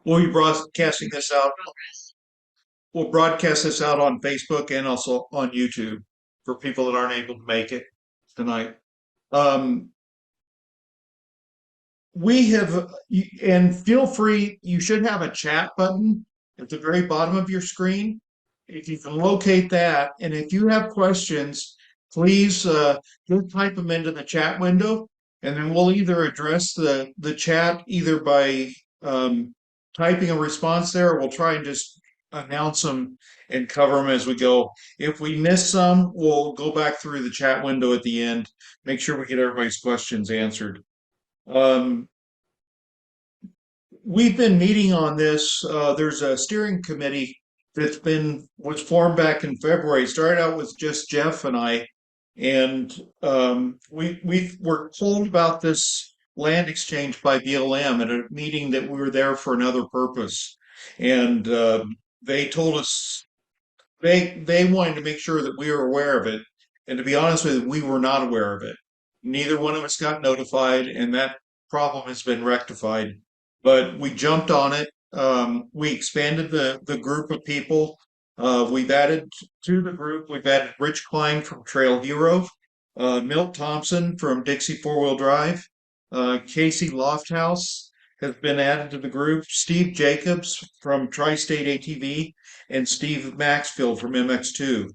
We'll be broadcasting this out. We'll broadcast this out on Facebook and also on YouTube for people that aren't able to make it tonight. Um, we have, and feel free, you should have a chat button at the very bottom of your screen. If you can locate that, and if you have questions, please just type them into the chat window, and then we'll either address the chat either by typing a response there, or we'll try and just announce them and cover them as we go. If we miss some, we'll go back through the chat window at the end, make sure we get everybody's questions answered. Um, we've been meeting on this. There's a steering committee was formed back in February. It started out with just Jeff and I, and we were told about this land exchange by BLM at a meeting that we were there for another purpose, and they told us they wanted to make sure that we were aware of it. And to be honest with you, we were not aware of it. Neither one of us got notified, and that problem has been rectified. But we jumped on it. We expanded the group of people. We've added to the group, we've added Rich Klein from Trail Hero, Milt Thompson from Dixie Four-Wheel Drive, Casey Lofthouse has been added to the group, Steve Jacobs from Tri-State ATV, and Steve Maxfield from MX2.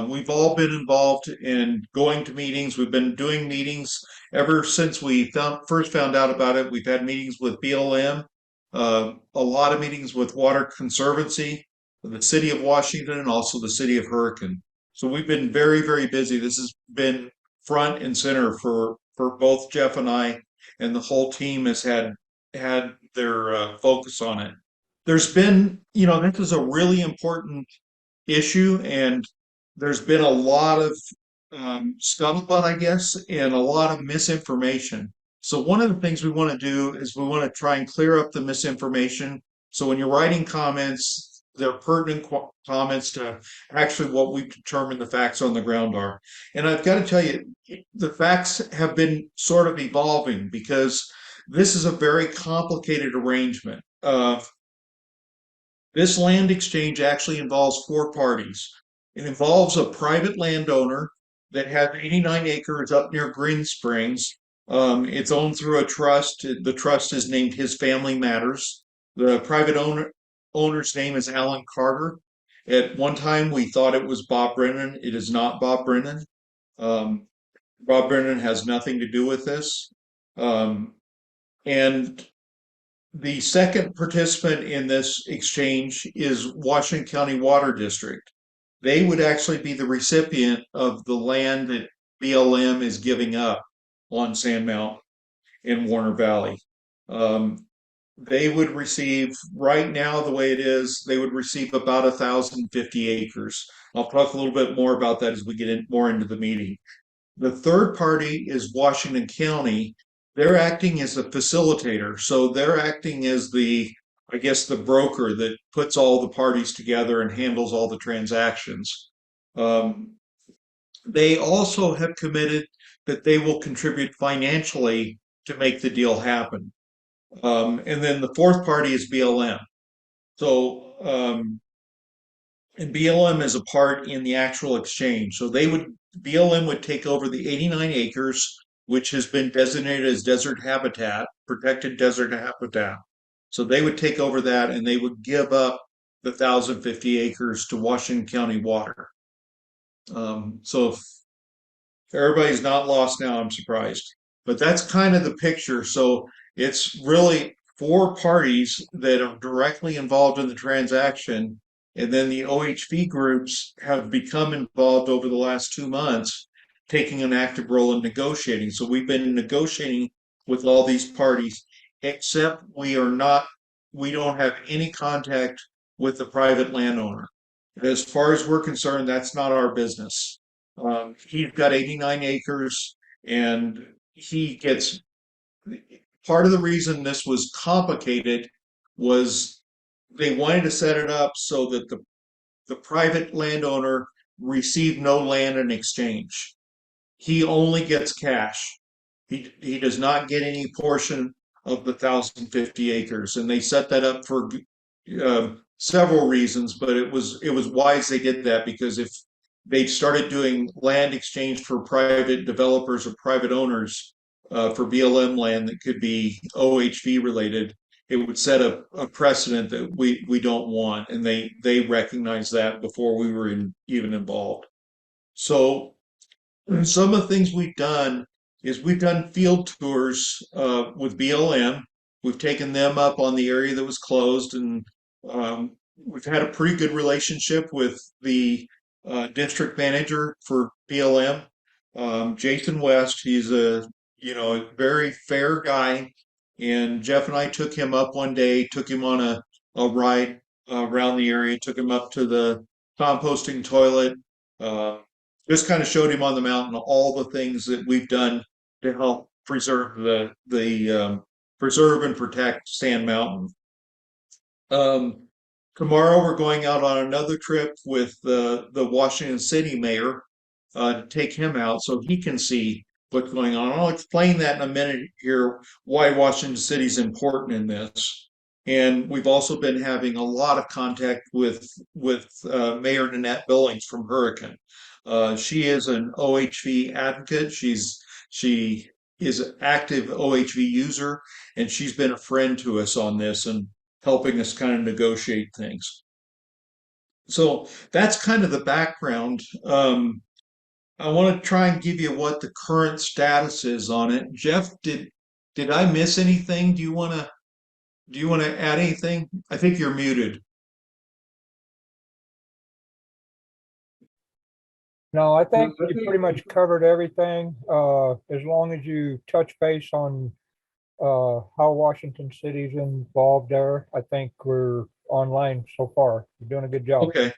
We've all been involved in going to meetings. We've been doing meetings ever since we first found out about it. We've had meetings with BLM, a lot of meetings with Water Conservancy, the City of Washington, and also the City of Hurricane. So we've been very, very busy. This has been front and center for both Jeff and I, and the whole team has had their focus on it. There's been, this is a really important issue, and there's been a lot of scuttlebutt, I guess, and a lot of misinformation. So one of the things we want to do is we want to try and clear up the misinformation. So when you're writing comments, they're pertinent comments to actually what we've determined the facts on the ground are. And I've got to tell you, the facts have been sort of evolving because this is a very complicated arrangement. This land exchange actually involves four parties. It involves a private landowner that has 89 acres up near Green Springs. It's owned through a trust. The trust is named His Family Matters. The private owner's name is Alan Carter. At one time, we thought it was Bob Brennan. It is not Bob Brennan. Um, Bob Brennan has nothing to do with this. And the second participant in this exchange is Washington County Water District. They would actually be the recipient of the land that BLM is giving up on Sand Mountain in Warner Valley. They would receive, right now, the way it is, they would receive about 1,050 acres. I'll talk a little bit more about that as we get more into the meeting. The third party is Washington County. They're acting as a facilitator. So they're acting as I guess, the broker that puts all the parties together and handles all the transactions. They also have committed that they will contribute financially to make the deal happen. And then the fourth party is BLM. So, and BLM is a part in the actual exchange. So BLM would take over the 89 acres, which has been designated as desert habitat, protected desert habitat. So they would take over that, and they would give up the 1,050 acres to Washington County Water. So if everybody's not lost now, I'm surprised. But that's kind of the picture. So it's really four parties that are directly involved in the transaction. And then the OHV groups have become involved over the last 2 months, taking an active role in negotiating. So we've been negotiating with all these parties, except we don't have any contact with the private landowner. As far as we're concerned, that's not our business. He's got 89 acres, and he gets part of the reason this was complicated was they wanted to set it up so that the private landowner received no land in exchange. He only gets cash. He does not get any portion of the 1,050 acres, and they set that up for several reasons. But it was wise they did that, because if they started doing land exchange for private developers or private owners for BLM land that could be OHV related, it would set a precedent that we don't want, and they recognized that before we were even involved. So some of the things we've done is we've done field tours with BLM. We've taken them up on the area that was closed, and we've had a pretty good relationship with the district manager for BLM, Jason West. He's a very fair guy, and Jeff and I took him up one day, took him on a ride around the area, took him up to the composting toilet. Uh, just kind of showed him on the mountain all the things that we've done to help preserve the preserve and protect Sand Mountain. Um, Tomorrow we're going out on another trip with the Washington City mayor to take him out so he can see what's going on. I'll explain that in a minute here, why Washington City is important in this. And we've also been having a lot of contact with Mayor Nanette Billings from Hurricane. She is an OHV advocate. She is an active OHV user, and she's been a friend to us on this and helping us kind of negotiate things. So that's kind of the background. I want to try and give you what the current status is on it. Jeff, did I miss anything? Do you want to add anything? I think you're muted. No, I think you pretty much covered everything. As long as you touch base on how Washington City's involved there, I think we're online so far. You're doing a good job. Okay.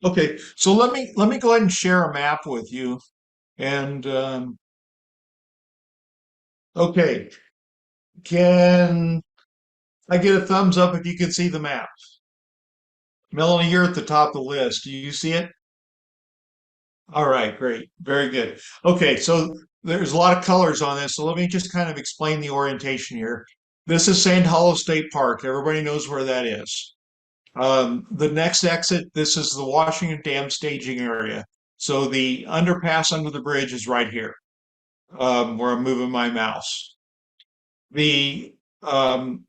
Okay. So let me go ahead and share a map with you. And okay, can I get a thumbs up if you can see the map? Melanie, you're at the top of the list. Do you see it? All right, great. Very good. Okay, so there's a lot of colors on this, so let me just kind of explain the orientation here. This is Sand Hollow State Park. Everybody knows where that is. The next exit, this is the Washington Dam staging area. So the underpass under the bridge is right here, where I'm moving my mouse. The um,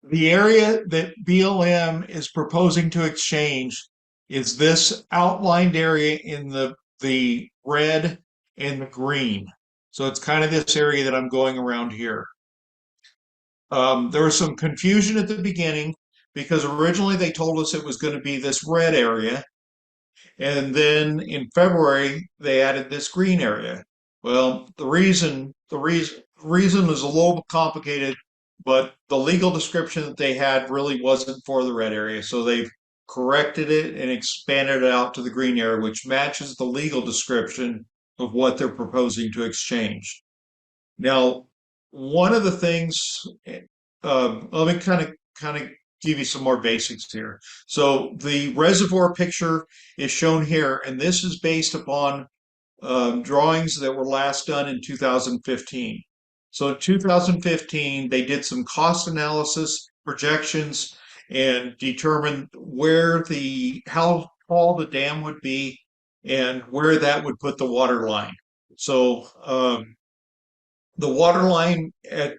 the area that BLM is proposing to exchange is this outlined area in the red and the green. So it's kind of this area that I'm going around here. There was some confusion at the beginning because originally they told us it was going to be this red area, and then in February they added this green area. Well, the reason is a little complicated, but the legal description that they had really wasn't for the red area. So they've corrected it and expanded it out to the green area, which matches the legal description of what they're proposing to exchange. Now, one of the things, let me kind of give you some more basics here. So the reservoir picture is shown here, and this is based upon drawings that were last done in 2015. So in 2015, they did some cost analysis projections and determined how tall the dam would be and where that would put the water line. So the water line at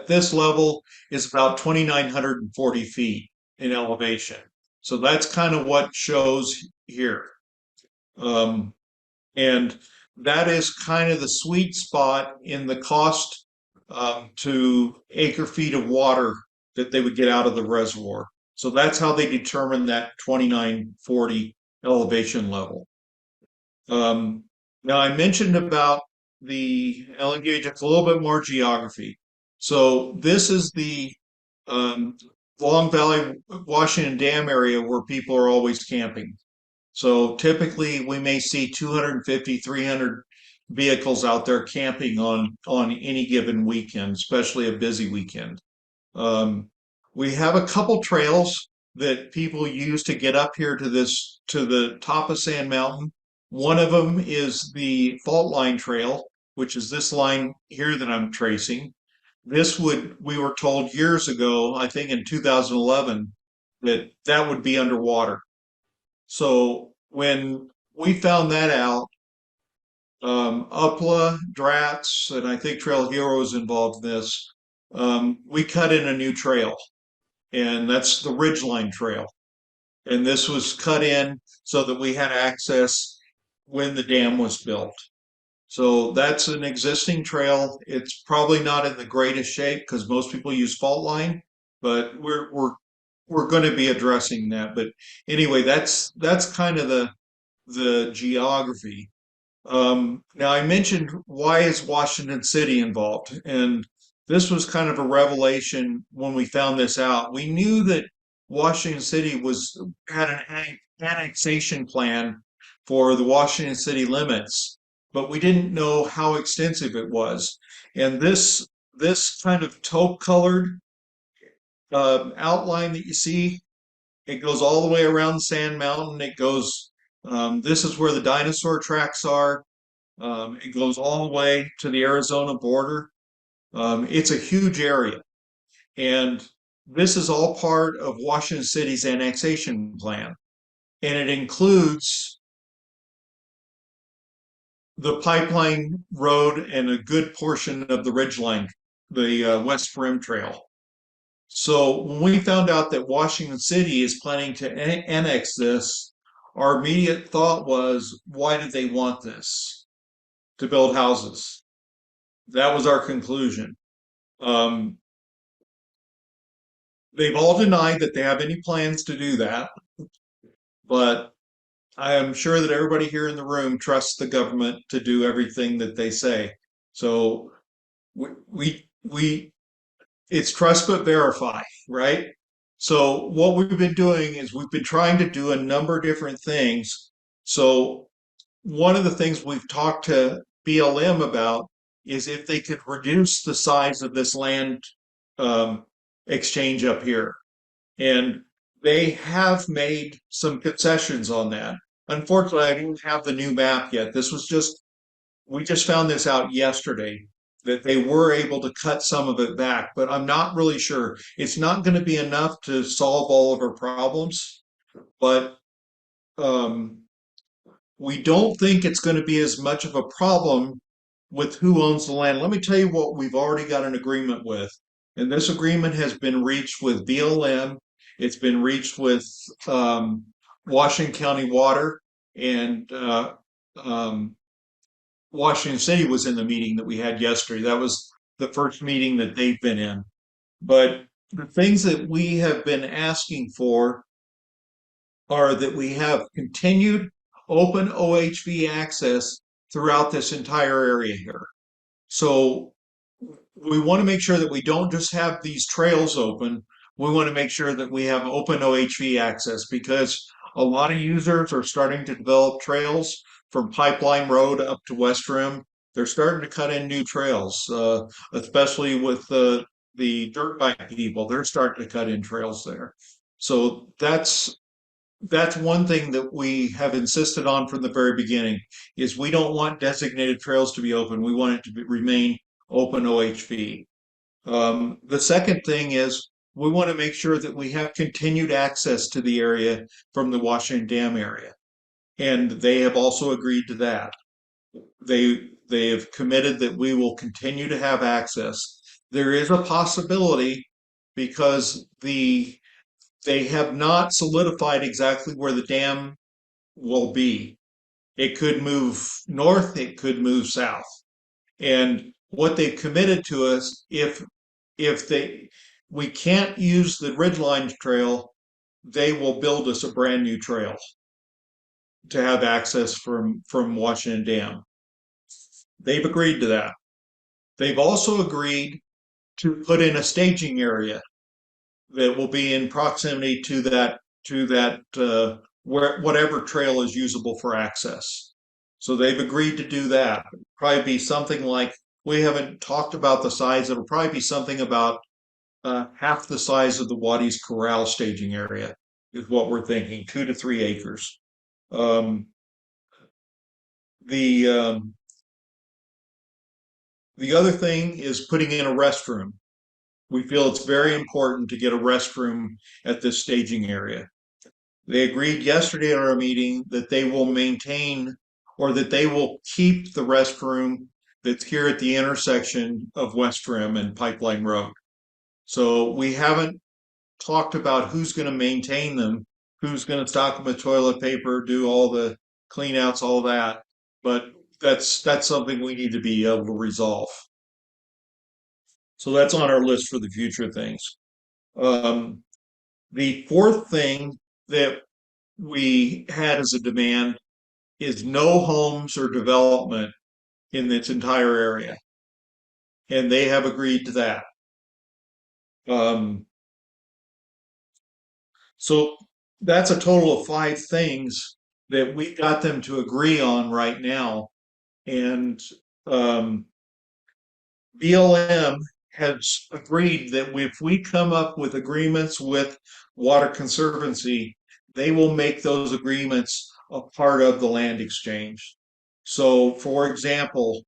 this level is about 2,940 feet in elevation. So that's kind of what shows here. And that is kind of the sweet spot in the cost to acre feet of water that they would get out of the reservoir. So that's how they determine that 2,940 elevation level. Now I mentioned about I'll give you just a little bit more geography. So this is the Long Valley Washington Dam area where people are always camping. So typically we may see 250, 300 vehicles out there camping on any given weekend, especially a busy weekend. We have a couple trails that people use to get up here to the top of Sand Mountain. One of them is the Fault Line Trail, which is this line here that I'm tracing. we were told years ago, I think in 2011, that that would be underwater. So when we found that out, UPLA, DRATS, and I think Trail Heroes involved in this, we cut in a new trail, and that's the Ridgeline Trail. And this was cut in so that we had access when the dam was built. So that's an existing trail. It's probably not in the greatest shape because most people use fault line, but we're going to be addressing that. But anyway, that's kind of the geography. Now I mentioned, why is Washington City involved? And this was kind of a revelation when we found this out. We knew that Washington City had an annexation plan for the Washington City limits, but we didn't know how extensive it was. And this kind of taupe colored outline that you see, it goes all the way around Sand Mountain. It goes, this is where the dinosaur tracks are. It goes all the way to the Arizona border. It's a huge area. And this is all part of Washington City's annexation plan. And it includes the pipeline road and a good portion of the Ridgeline, the West Rim Trail. So when we found out that Washington City is planning to annex this, our immediate thought was, why did they want this? To build houses. That was our conclusion. Um, they've all denied that they have any plans to do that, but I am sure that everybody here in the room trusts the government to do everything that they say. So we it's trust but verify, right? So what we've been doing is we've been trying to do a number of different things. So one of the things we've talked to BLM about is if they could reduce the size of this land um, exchange up here. And they have made some concessions on that. Unfortunately, I didn't have the new map yet. We just found this out yesterday that they were able to cut some of it back, but I'm not really sure. It's not going to be enough to solve all of our problems, but um, we don't think it's going to be as much of a problem with who owns the land. Let me tell you what we've already got an agreement with. And this agreement has been reached with BLM. It's been reached with Washington County Water, and Washington City was in the meeting that we had yesterday. That was the first meeting that they've been in. But the things that we have been asking for are that we have continued open OHV access throughout this entire area here. So we want to make sure that we don't just have these trails open. We want to make sure that we have open OHV access, because a lot of users are starting to develop trails from Pipeline Road up to West Rim. They're starting to cut in new trails, especially with the dirt bike people. They're starting to cut in trails there. So that's one thing that we have insisted on from the very beginning, is we don't want designated trails to be open. We want it to remain open OHV. The second thing is we want to make sure that we have continued access to the area from the Washington Dam area. And they have also agreed to that. They have committed that we will continue to have access. There is a possibility, because they have not solidified exactly where the dam will be. It could move north, it could move south. And what they've committed to us, if we can't use the Ridgeline Trail, they will build us a brand new trail to have access from Washington Dam. They've agreed to that. They've also agreed to put in a staging area that will be in proximity to that whatever trail is usable for access. So they've agreed to do that. Probably be something like, we haven't talked about the size. It'll probably be something about half the size of the Waddy's Corral staging area is what we're thinking, 2 to 3 acres. Um, the The other thing is putting in a restroom. We feel it's very important to get a restroom at this staging area. They agreed yesterday at our meeting that they will maintain or that they will keep the restroom that's here at the intersection of West Rim and Pipeline Road. So we haven't talked about who's going to maintain them, who's going to stock them with toilet paper, do all the clean outs, all that. But that's something we need to be able to resolve. So that's on our list for the future things. Um, the fourth thing that we had as a demand is no homes or development in its entire area. And they have agreed to that. Um, so that's a total of five things that we got them to agree on right now. And um, BLM has agreed that if we come up with agreements with Water Conservancy, they will make those agreements a part of the land exchange. So, for example,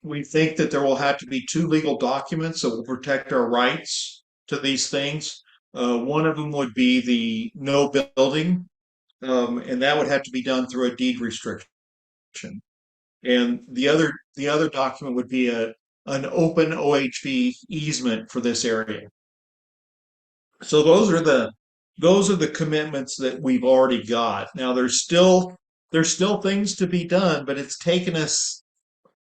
we think that there will have to be two legal documents that will protect our rights to these things. One of them would be the no building, and that would have to be done through a deed restriction. And the other document would be an open OHV easement for this area. So those are the commitments that we've already got. Now there's still things to be done, but it's taken us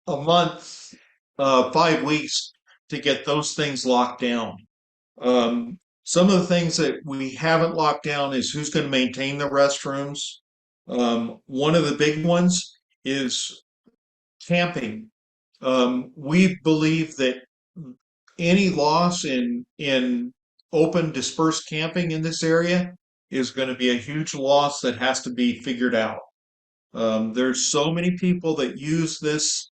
a month, 5 weeks to get those things locked down. Some of the things that we haven't locked down is who's going to maintain the restrooms. One of the big ones is camping. We believe that any loss in open dispersed camping in this area is going to be a huge loss that has to be figured out. There's so many people that use this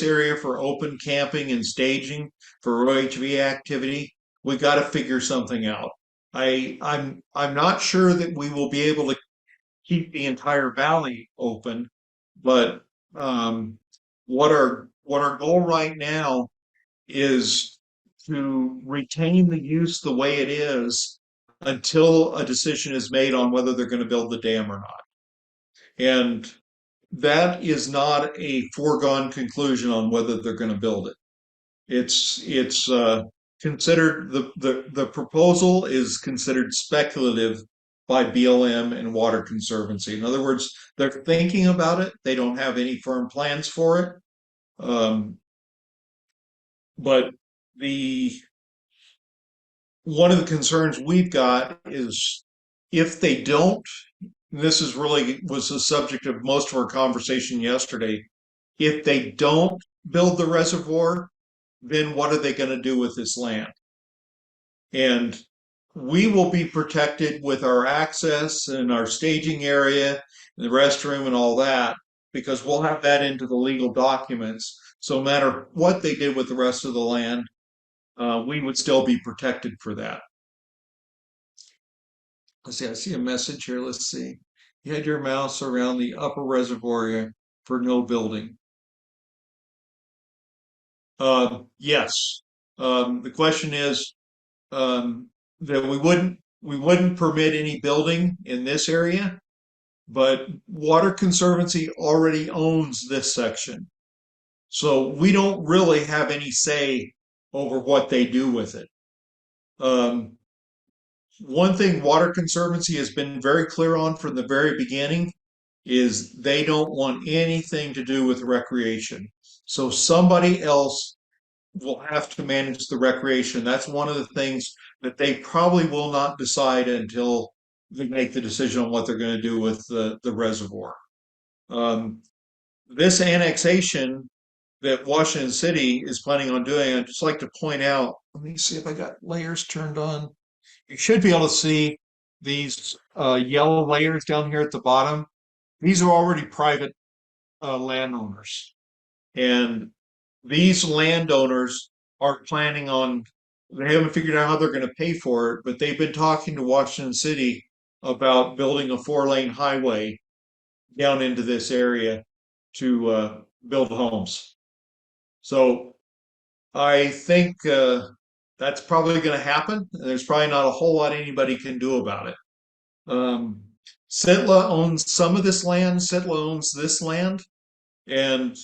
area for open camping and staging for OHV activity. We got to figure something out. I'm not sure that we will be able to keep the entire valley open, but what our goal right now is to retain the use the way it is until a decision is made on whether they're going to build the dam or not. And that is not a foregone conclusion on whether they're going to build it. It's considered the proposal is considered speculative by BLM and Water Conservancy. In other words, they're thinking about it. They don't have any firm plans for it. But the one of the concerns we've got is if they don't, this is really was the subject of most of our conversation yesterday. If they don't build the reservoir, then what are they going to do with this land? And we will be protected with our access and our staging area, and the restroom and all that, because we'll have that into the legal documents. So no matter what they did with the rest of the land, we would still be protected for that. Let's see, I see a message here. Let's see. You had your mouse around the upper reservoir area for no building. Yes. The question is that we wouldn't permit any building in this area, but Water Conservancy already owns this section. So we don't really have any say over what they do with it. One thing Water Conservancy has been very clear on from the very beginning is they don't want anything to do with recreation. So somebody else will have to manage the recreation. That's one of the things that they probably will not decide until they make the decision on what they're going to do with the reservoir. This annexation that Washington City is planning on doing, I'd just like to point out, let me see if I got layers turned on. You should be able to see these yellow layers down here at the bottom. These are already private landowners. And these landowners are planning on, they haven't figured out how they're going to pay for it, but they've been talking to Washington City about building a 4-lane highway down into this area to build homes. So I think that's probably going to happen. There's probably not a whole lot anybody can do about it. Um, Sitla owns some of this land. Sitla owns this land, and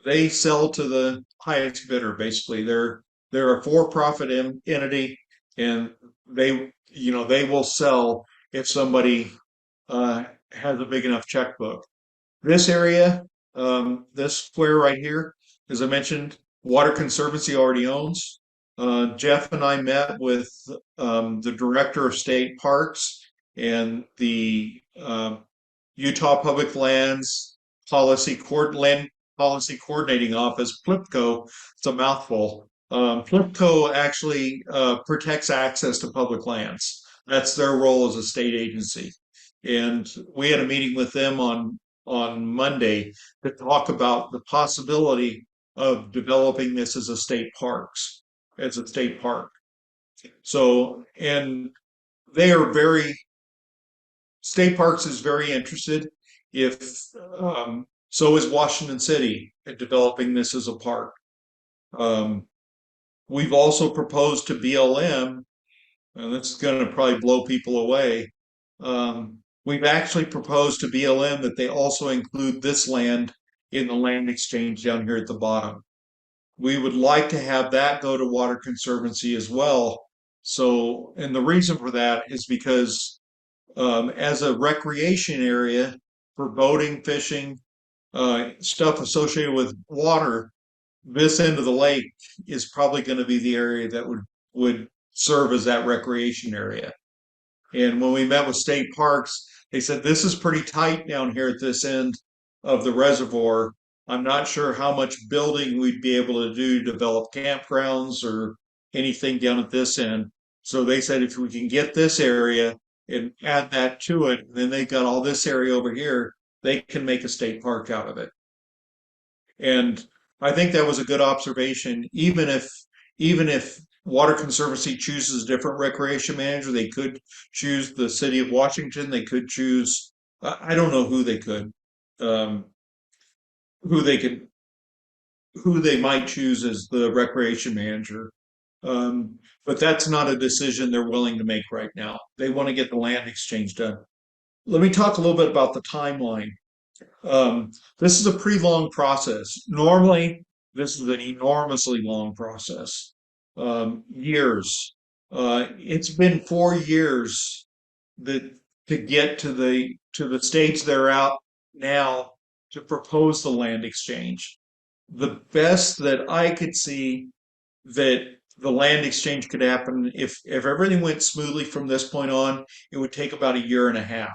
they sell to the highest bidder. Basically, they're a for-profit entity, and they will sell if somebody has a big enough checkbook. This area, this square right here, as I mentioned, Water Conservancy already owns. Jeff and I met with the director of state parks and the Utah Public Lands Land Policy Coordinating Office, PLIPCO. It's a mouthful. PLIPCO actually protects access to public lands. That's their role as a state agency. And we had a meeting with them on Monday to talk about the possibility of developing this as a state park. So, and they are state parks is very interested. If so is Washington City at developing this as a park. Um, we've also proposed to BLM, and that's going to probably blow people away. We've actually proposed to BLM that they also include this land in the land exchange down here at the bottom. We would like to have that go to Water Conservancy as well. So, and the reason for that is because as a recreation area for boating, fishing, stuff associated with water, this end of the lake is probably going to be the area that would serve as that recreation area. And when we met with state parks, they said this is pretty tight down here at this end of the reservoir. I'm not sure how much building we'd be able to do to develop campgrounds or anything down at this end. So they said if we can get this area and add that to it, then they got all this area over here, they can make a state park out of it. And I think that was a good observation. Even if Water Conservancy chooses a different recreation manager, they could choose the city of Washington. They could choose, I don't know who they could, um, who they could, who they might choose as the recreation manager. But that's not a decision they're willing to make right now. They want to get the land exchange done. Let me talk a little bit about the timeline. This is a pretty long process. Normally, this is an enormously long process. Years. It's been 4 years that to get to the stage they're out now to propose the land exchange. The best that I could see that the land exchange could happen if everything went smoothly from this point on, it would take about a year and a half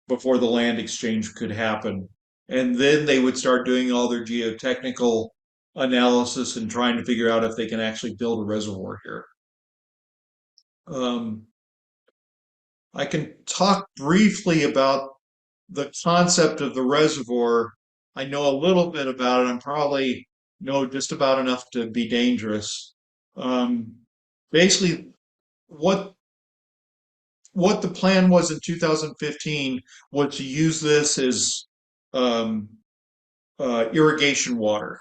before the land exchange could happen. And then they would start doing all their geotechnical analysis and trying to figure out if they can actually build a reservoir here. Um, I can talk briefly about the concept of the reservoir. I know a little bit about it. I'm probably know just about enough to be dangerous. Um, Basically, what what the plan was in 2015 was to use this as um, irrigation water.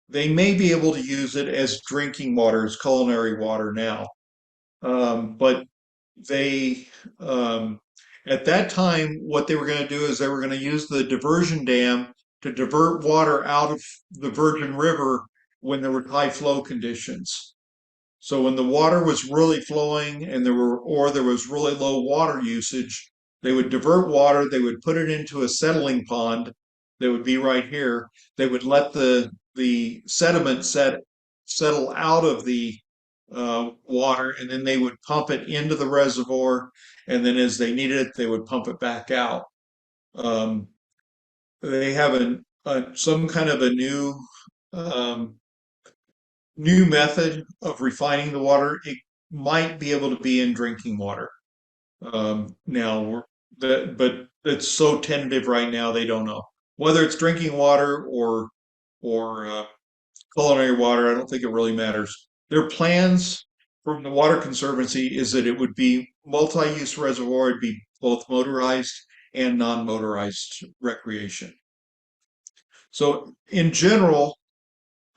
They may be able to use it as drinking water, as culinary water now. But they, um, at that time, what they were going to do is they were going to use the diversion dam to divert water out of the Virgin River when there were high flow conditions. So when the water was really flowing and there was really low water usage, they would divert water, they would put it into a settling pond that would be right here. They would let the sediment settle out of the water, and then they would pump it into the reservoir, and then as they needed it, they would pump it back out. Um, they have some kind of a um, new method of refining the water. It might be able to be in drinking water. Now, but it's so tentative right now. They don't know whether it's drinking water or culinary water. I don't think it really matters. Their plans from the Water Conservancy is that it would be multi-use reservoir. It'd be both motorized and non-motorized recreation. So in general,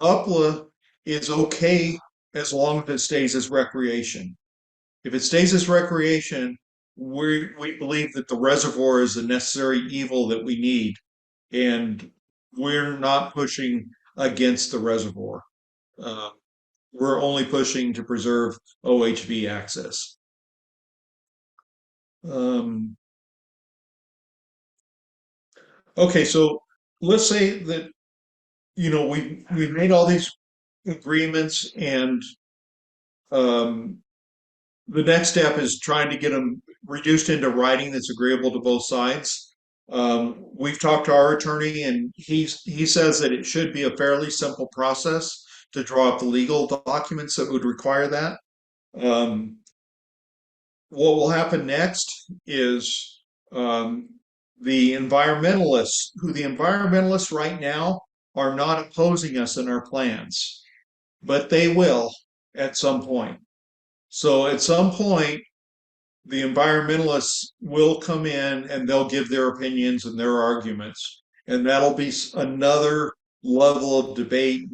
UPLA is okay as long as it stays as recreation. If it stays as recreation, we believe that the reservoir is a necessary evil that we need, and we're not pushing against the reservoir. Uh, we're only pushing to preserve OHV access. Um, okay, so let's say that we've made all these agreements, and um, the next step is trying to get them reduced into writing that's agreeable to both sides. We've talked to our attorney, and he says that it should be a fairly simple process to draw up the legal documents that would require that. Um, what will happen next is um, the environmentalists right now are not opposing us in our plans, but they will at some point. So at some point, the environmentalists will come in and they'll give their opinions and their arguments. And that'll be another level of debate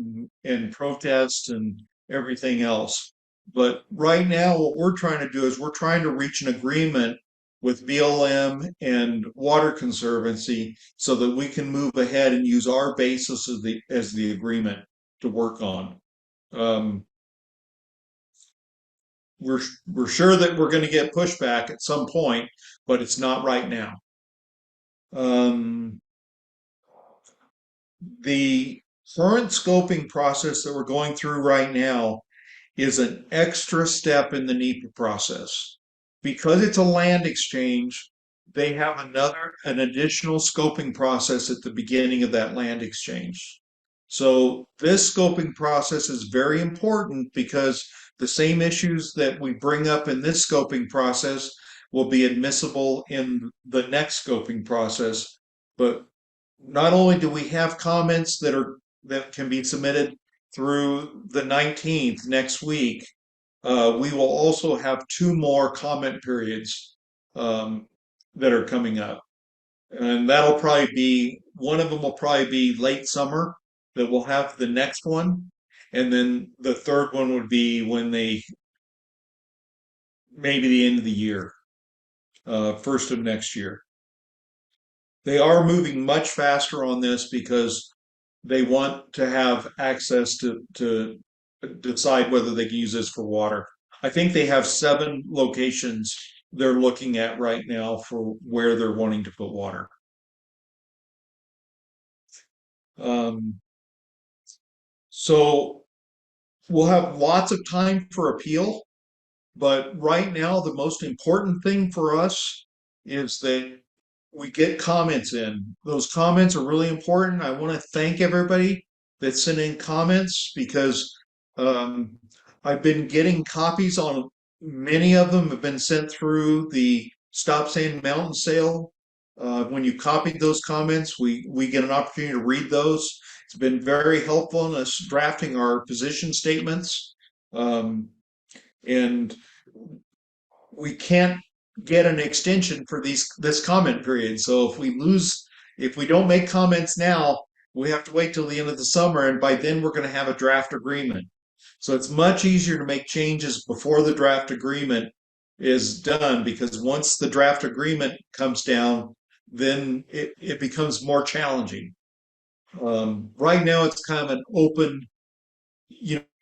and protest and everything else. But right now, what we're trying to do is we're trying to reach an agreement with BLM and Water Conservancy so that we can move ahead and use our basis as the agreement to work on. Um, we're sure that we're going to get pushback at some point, but it's not right now. Um, the current scoping process that we're going through right now is an extra step in the NEPA process. Because it's a land exchange, they have an additional scoping process at the beginning of that land exchange. So this scoping process is very important because the same issues that we bring up in this scoping process will be admissible in the next scoping process. But not only do we have comments that can be submitted through the 19th next week, we will also have two more comment periods um, that are coming up. And that'll probably be, one of them will probably be late summer that we'll have the next one. And then the third one would be maybe the end of the year, first of next year. They are moving much faster on this because they want to have access to decide whether they can use this for water. I think they have 7 locations they're looking at right now for where they're wanting to put water. Um, so we'll have lots of time for appeal, but right now the most important thing for us is that we get comments in. Those comments are really important. I want to thank everybody that sent in comments because um, I've been getting copies on many of them have been sent through the Stop Sand Mountain sale. When you copied those comments, we get an opportunity to read those. It's been very helpful in us drafting our position statements. Um, and we can't get an extension for this comment period. So if we don't make comments now, we have to wait till the end of the summer, and by then we're going to have a draft agreement. So it's much easier to make changes before the draft agreement is done because once the draft agreement comes down, then it becomes more challenging. Right now, it's kind of an open,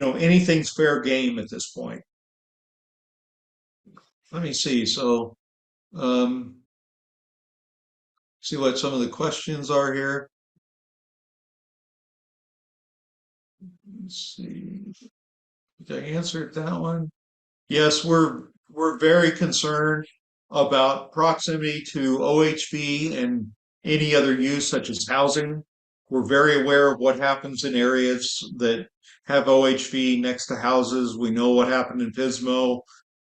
anything's fair game at this point. Let me see. So, um, see what some of the questions are here. Let's see. Did I answer that one? Yes, we're very concerned about proximity to OHV and any other use such as housing. We're very aware of what happens in areas that have OHV next to houses. We know what happened in Pismo.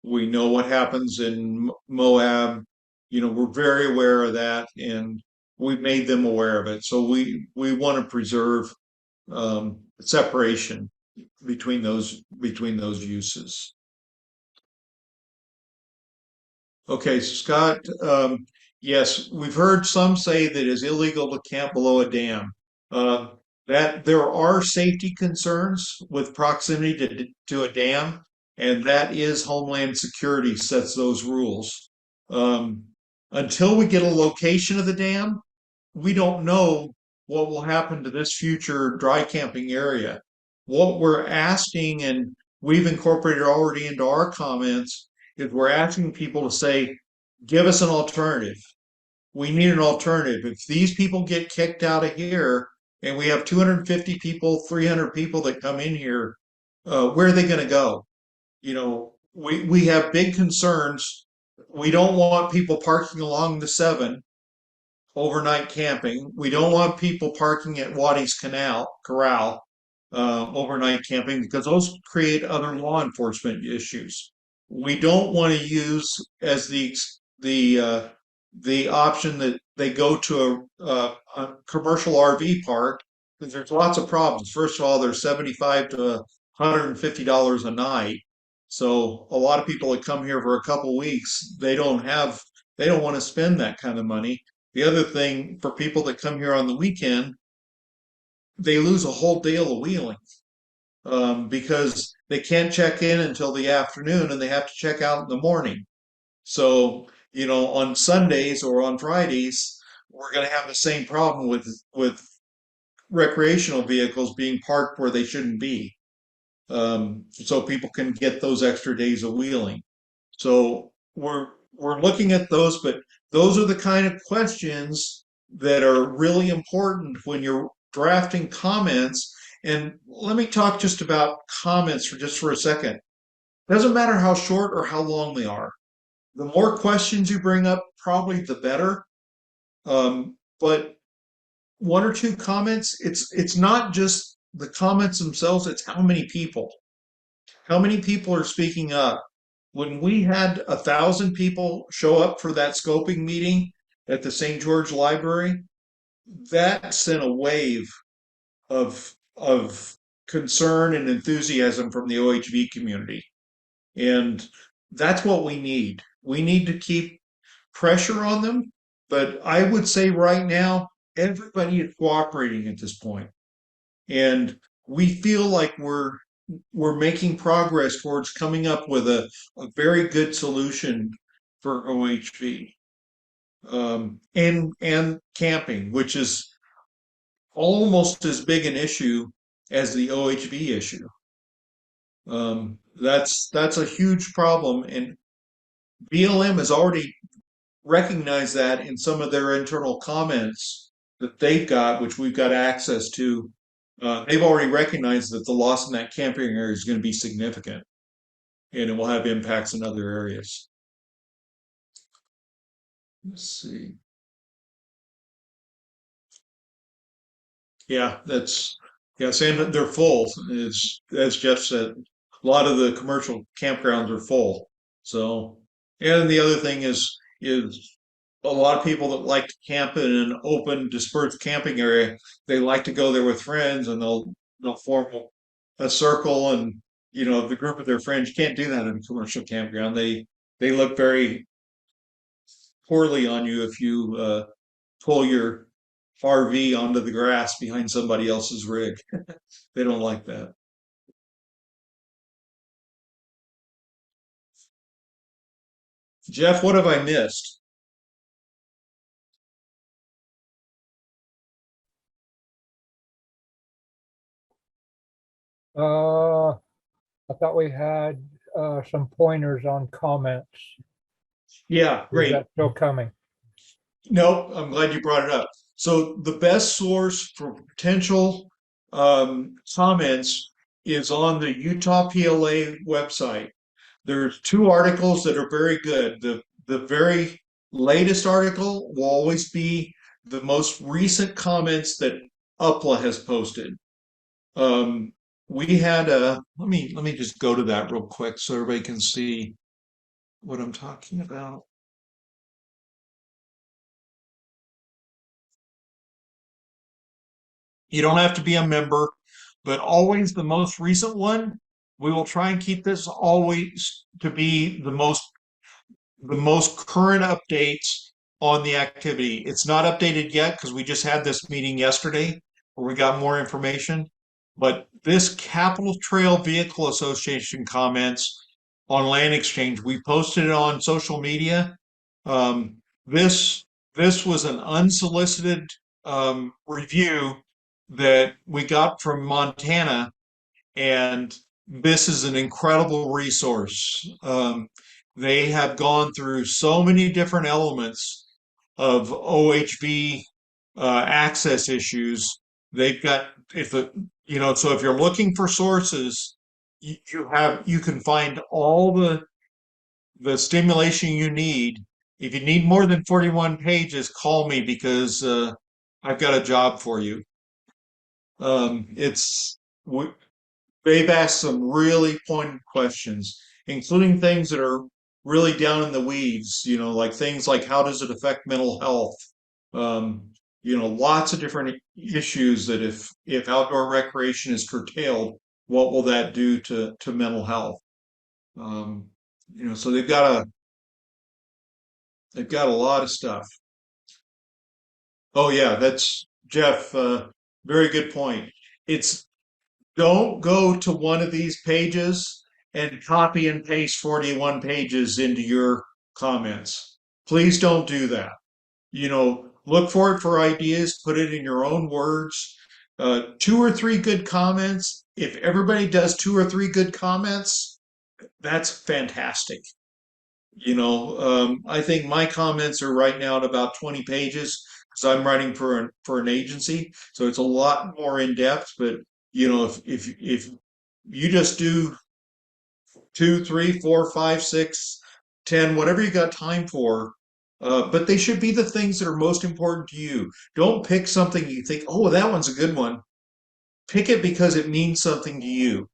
We know what happens in Moab. We're very aware of that, and we've made them aware of it. So we want to preserve separation between those uses. Okay, Scott. Yes, we've heard some say that it's illegal to camp below a dam. Uh, that there are safety concerns with proximity to a dam, and that is Homeland Security sets those rules. Um, until we get a location of the dam, we don't know what will happen to this future dry camping area. What we're asking, and we've incorporated already into our comments, is we're asking people to say, give us an alternative. We need an alternative. If these people get kicked out of here and we have 250 people, 300 people that come in here, where are they going to go? We have big concerns. We don't want people parking along the 7 overnight camping. We don't want people parking at Waddy's Corral overnight camping because those create other law enforcement issues. We don't want to use as the option that they go to a commercial RV park because there's lots of problems. First of all, they're 75 to $150 a night. So a lot of people that come here for a couple weeks, they don't want to spend that kind of money. The other thing for people that come here on the weekend, they lose a whole day of wheeling because they can't check in until the afternoon and they have to check out in the morning. So, on Sundays or on Fridays, we're going to have the same problem with recreational vehicles being parked where they shouldn't be. So people can get those extra days of wheeling. So we're looking at those, but those are the kind of questions that are really important when you're drafting comments. And let me talk just about comments for a second. Doesn't matter how short or how long they are. The more questions you bring up, probably the better. But one or two comments, it's not just the comments themselves, it's how many people. How many people are speaking up? When we had 1,000 people show up for that scoping meeting at the St. George Library, that sent a wave of concern and enthusiasm from the OHV community. And that's what we need. We need to keep pressure on them. But I would say right now, everybody is cooperating at this point. And we feel like we're making progress towards coming up with a very good solution for OHV and camping, which is almost as big an issue as the OHV issue. That's a huge problem, and BLM has already recognized that in some of their internal comments that they've got, which we've got access to. They've already recognized that the loss in that camping area is going to be significant, and it will have impacts in other areas. Let's see. Yeah, saying they're full is, as Jeff said, a lot of the commercial campgrounds are full. So, and the other thing is a lot of people that like to camp in an open, dispersed camping area, they like to go there with friends and they'll form a circle and the group of their friends. You can't do that in a commercial campground. They look very poorly on you if you pull your RV onto the grass behind somebody else's rig. They don't like that. Jeff, what have I missed? I thought we had some pointers on comments. Yeah, Is great. that still coming? No, I'm glad you brought it up. So the best source for potential comments is on the Utah PLA website. There's 2 articles that are very good. The very latest article will always be the most recent comments that UPLA has posted. We had a let me just go to that real quick so everybody can see what I'm talking about. You don't have to be a member, but always the most recent one. We will try and keep this always to be the most current updates on the activity. It's not updated yet because we just had this meeting yesterday. where we got more information. But this Capital Trail Vehicle Association comments on land exchange, we posted it on social media. Um, this this was an unsolicited review that we got from Montana, and this is an incredible resource. They have gone through so many different elements of OHV access issues. They've got if the so if you're looking for sources, you can find all the stimulation you need. If you need more than 41 pages, call me because I've got a job for you. It's they've asked some really pointed questions, including things that are really down in the weeds, like things like how does it affect mental health? Lots of different issues that if outdoor recreation is curtailed, what will that do to mental health? Um, so they've got a lot of stuff. Oh yeah, that's Jeff. Very good point. It's Don't go to one of these pages and copy and paste 41 pages into your comments. Please don't do that. Look for it for ideas, put it in your own words. 2 or 3 good comments. If everybody does 2 or 3 good comments, that's fantastic. I think my comments are right now at about 20 pages because I'm writing for an agency, so it's a lot more in depth. But if you just do 2, 3, 4, 5, 6, 10, whatever you got time for, but they should be the things that are most important to you. Don't pick something you think, oh, that one's a good one. Pick it because it means something to you.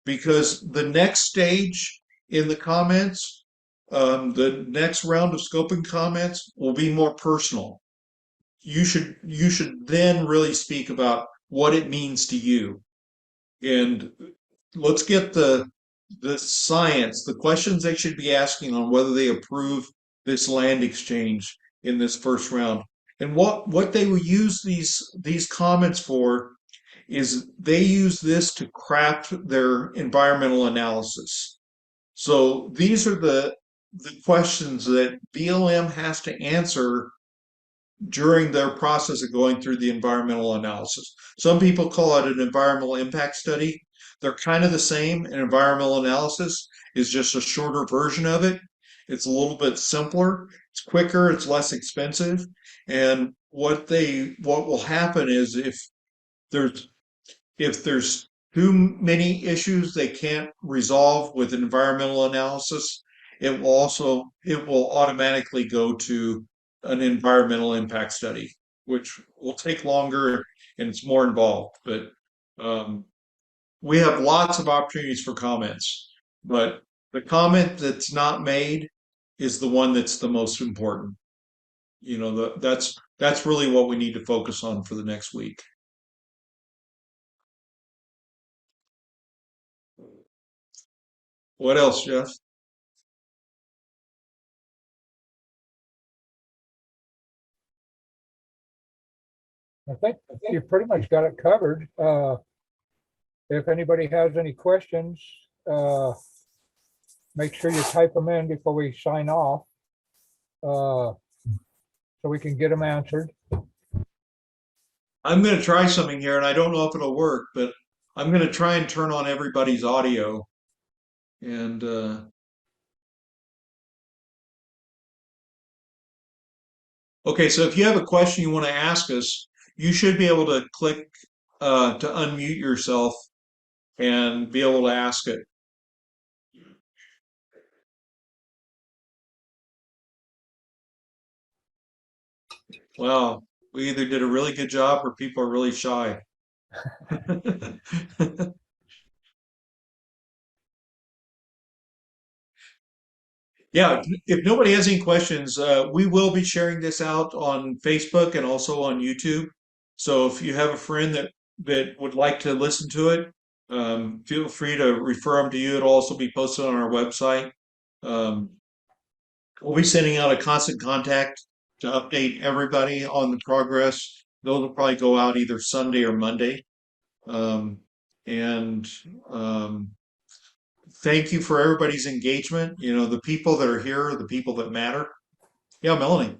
Because the next stage in the comments, the next round of scoping comments will be more personal. You should then really speak about what it means to you. And let's get the science, the questions they should be asking on whether they approve this land exchange in this first round. And what they will use these comments for is they use this to craft their environmental analysis. So these are the questions that BLM has to answer during their process of going through the environmental analysis. Some people call it an environmental impact study. They're kind of the same. An environmental analysis is just a shorter version of it. It's a little bit simpler, it's quicker, it's less expensive. And what will happen is there's if there's too many issues they can't resolve with an environmental analysis, it will automatically go to an environmental impact study, which will take longer and it's more involved. But um, we have lots of opportunities for comments, but the comment that's not made is the one that's the most important. That's really what we need to focus on for the next week. What else, Jeff? I think you pretty much got it covered. If anybody has any questions, make sure you type them in before we sign off, so we can get them answered. I'm going to try something here, and I don't know if it'll work, but I'm going to try and turn on everybody's audio. And okay, so if you have a question you want to ask us, you should be able to click to unmute yourself and be able to ask it. Well, we either did a really good job or people are really shy. Yeah, if nobody has any questions, we will be sharing this out on Facebook and also on YouTube. So if you have a friend that would like to listen to it, feel free to refer them to you. It'll also be posted on our website. Um, we'll be sending out a constant contact to update everybody on the progress. those will probably go out either Sunday or Monday. Um, and thank you for everybody's engagement. You know, the people that are here are the people that matter. Yeah, Melanie.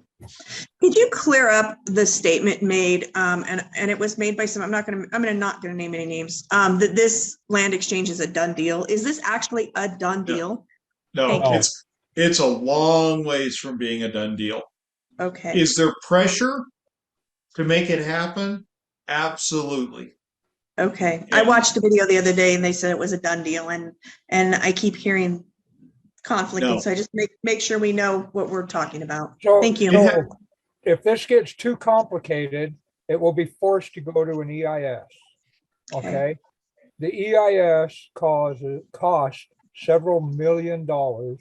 Could you clear up the statement made, and it was made by some, I'm not gonna name any names, that this land exchange is a done deal. Is this actually a done deal? No, Thank you. it's a long ways from being a done deal. Okay, Is there pressure to make it happen? Absolutely. okay. I And watched a video the other day and they said it was a done deal, and I keep hearing conflicting, no, so I just make sure we know what we're talking about. So, Thank you. so if this gets too complicated, it will be forced to go to an EIS. Okay. The EIS costs several $1,000,000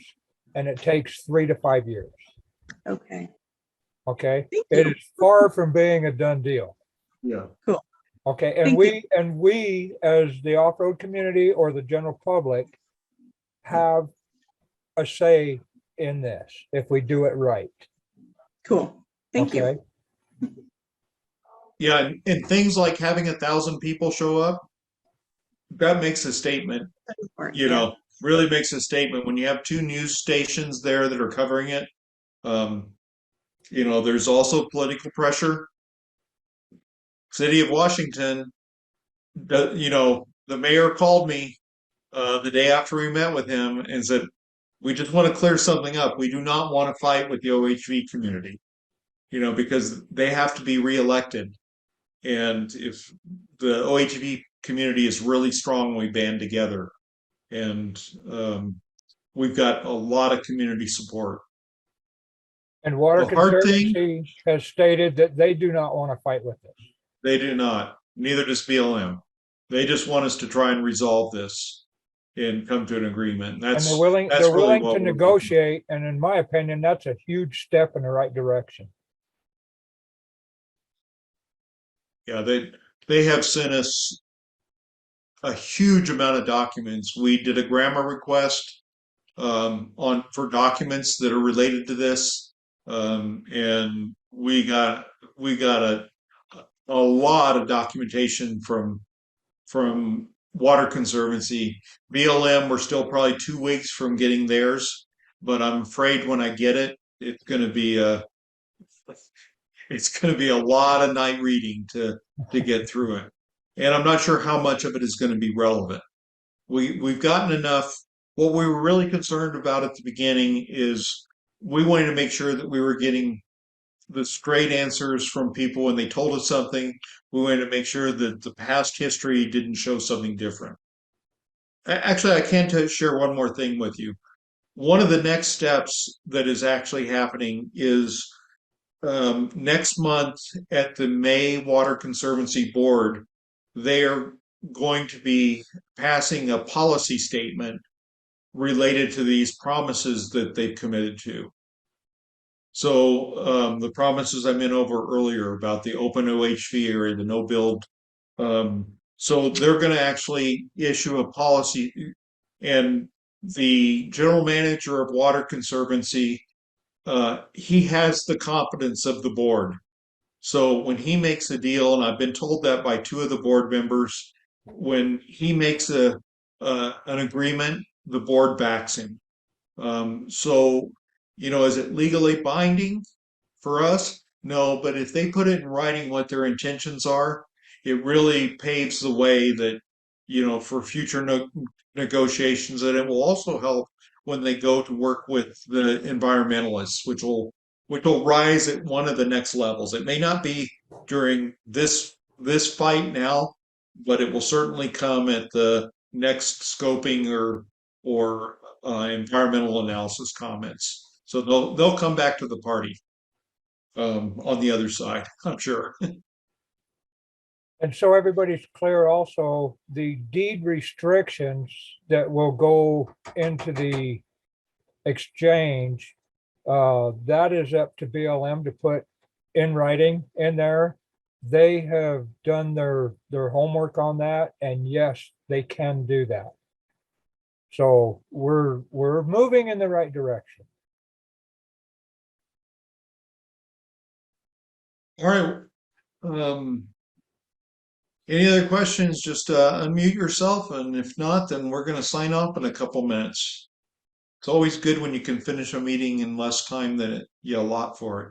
and it takes 3 to 5 years. Okay, Okay. thank It you. is far from being a done deal. yeah. Okay. And Thank we as the off-road community or the general public have a say in this if we do it right. Cool. Thank you. Okay. Yeah, and things like having 1,000 people show up, that makes a statement, you Yeah. know, really makes a statement when you have two news stations there that are covering it. You know, there's also political pressure. City of Washington, you know, the mayor called me the day after we met with him and said, we just want to clear something up. We do not want to fight with the OHV community, you know, because they have to be reelected. And if the OHV community is really strong, we band together. And we've got a lot of community support. And Water The hard thing, Conservancy has stated that they do not want to fight with us. they do not. Neither does BLM. They just want us to try and resolve this and come to an agreement. And they're That's really willing what to we're looking negotiate. And in my opinion, that's a huge step in the right direction. for. Yeah, they have sent us a huge amount of documents. We did a grammar request on for documents that are related to this, and we got a lot of documentation from Water Conservancy. BLM, we're still probably 2 weeks from getting theirs, but I'm afraid when I get it, it's going to be a lot of night reading to get through it, and I'm not sure how much of it is going to be relevant. We've gotten enough. What we were really concerned about at the beginning is we wanted to make sure that we were getting the straight answers from people when they told us something. We wanted to make sure that the past history didn't show something different. Actually, I can share one more thing with you. One of the next steps that is actually happening is next month at the May Water Conservancy Board, they are going to be passing a policy statement related to these promises that they've committed to. So the promises I went over earlier about the open OHV area, the no build. So they're going to actually issue a policy, and the general manager of Water Conservancy, he has the confidence of the board. So when he makes a deal, and I've been told that by two of the board members, when he makes an agreement, the board backs him. So, you know, is it legally binding for us? No, but if they put it in writing what their intentions are, it really paves the way that, you know, for future negotiations, and it will also help when they go to work with the environmentalists, which will rise at one of the next levels. It may not be during this fight now, but it will certainly come at the next scoping or environmental analysis comments. So they'll come back to the party on the other side, I'm sure. And so everybody's clear also, the deed restrictions that will go into the exchange, that is up to BLM to put in writing in there. They have done their homework on that, and yes, they can do that. So we're moving in the right direction. All right. Any other questions? Just unmute yourself, and if not, then we're going to sign off in a couple minutes. It's always good when you can finish a meeting in less time than you allot for it.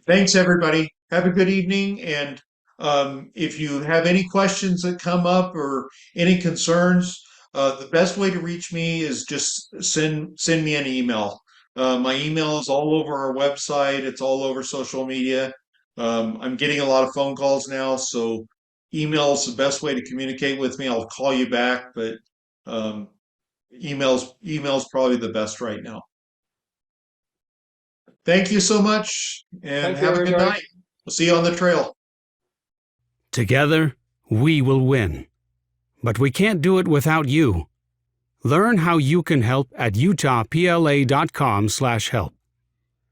Thanks, everybody. Have a good evening. And if you have any questions that come up or any concerns, the best way to reach me is just send me an email. My email is all over our website. It's all over social media. I'm getting a lot of phone calls now, so email is the best way to communicate with me. I'll call you back, but email's probably the best right now. Thank you so much, and have a good night. We'll see you on the trail. Together, we will win. But we can't do it without you. Learn how you can help at utahpla.com/help.